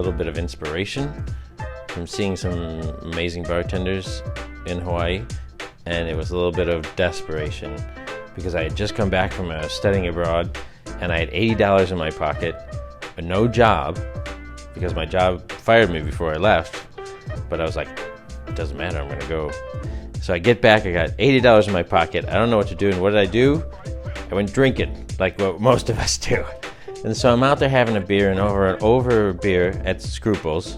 little bit of inspiration from seeing some amazing bartenders in Hawaii, and it was a little bit of desperation because I had just come back from studying abroad and I had $80 in my pocket, no job, because my job fired me before I left, but I was like, it doesn't matter, I'm gonna go. So I get back, I got $80 in my pocket, I don't know what to do, and what did I do? I went drinking, like what most of us do. And so I'm out there having a beer, and over a beer at Scruples,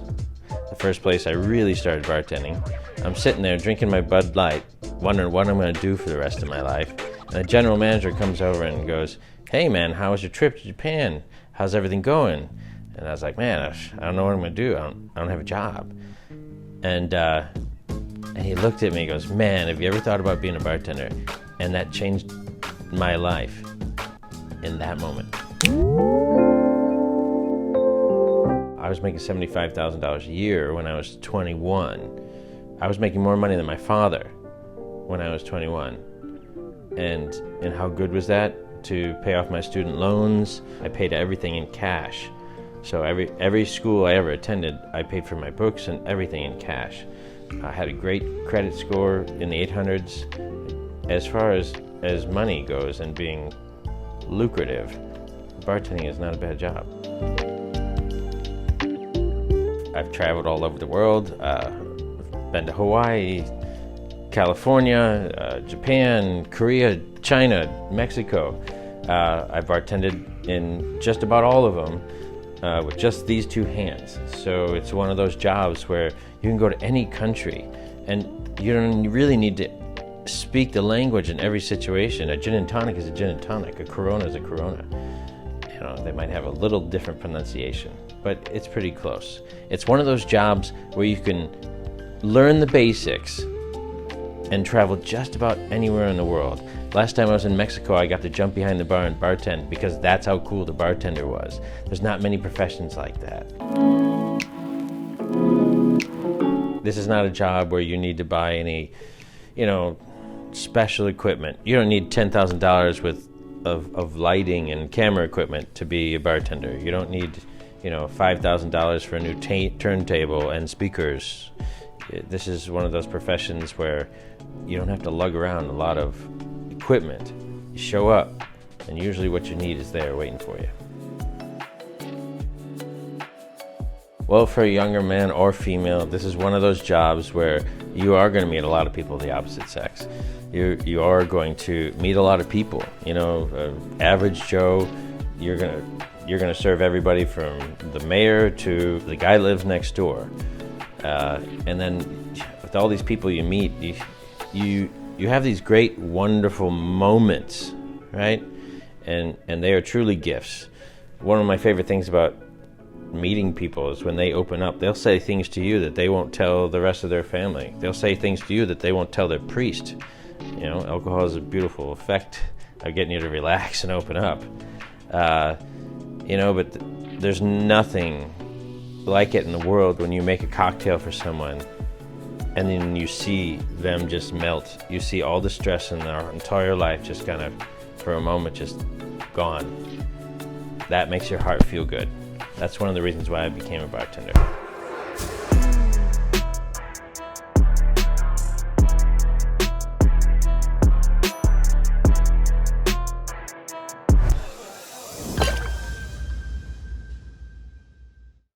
the first place I really started bartending. I'm sitting there drinking my Bud Light, wondering what I'm gonna do for the rest of my life. And the general manager comes over and goes, "Hey man, how was your trip to Japan? How's everything going?" And I was like, man, I don't know what I'm gonna do. I don't have a job. And he looked at me and goes, "Man, have you ever thought about being a bartender?" And that changed my life in that moment. I was making $75,000 a year when I was 21. I was making more money than my father when I was 21. And how good was that? To pay off my student loans, I paid everything in cash. So every school I ever attended, I paid for my books and everything in cash. I had a great credit score in the 800s. As far as money goes and being lucrative, bartending is not a bad job. I've traveled all over the world. Been to Hawaii, California, Japan, Korea, China, Mexico. I've bartended in just about all of them with just these two hands. So it's one of those jobs where you can go to any country and you don't really need to speak the language in every situation. A gin and tonic is a gin and tonic, a Corona is a Corona. You know, they might have a little different pronunciation, but it's pretty close. It's one of those jobs where you can learn the basics and travel just about anywhere in the world. Last time I was in Mexico, I got to jump behind the bar and bartend because that's how cool the bartender was. There's not many professions like that. This is not a job where you need to buy any, special equipment. You don't need $10,000 of lighting and camera equipment to be a bartender. You don't need, $5,000 for a new turntable and speakers. This is one of those professions where you don't have to lug around a lot of equipment. You show up, and usually what you need is there waiting for you. Well, for a younger man or female, this is one of those jobs where you are going to meet a lot of people of the opposite sex. You are going to meet a lot of people. Average Joe, you're gonna serve everybody from the mayor to the guy who lives next door. And then with all these people you meet, you have these great, wonderful moments, right? And they are truly gifts. One of my favorite things about meeting people is when they open up, they'll say things to you that they won't tell the rest of their family. They'll say things to you that they won't tell their priest. Alcohol has a beautiful effect of getting you to relax and open up. But there's nothing like it in the world when you make a cocktail for someone and then you see them just melt. You see all the stress in their entire life just kind of, for a moment, just gone. That makes your heart feel good. That's one of the reasons why I became a bartender.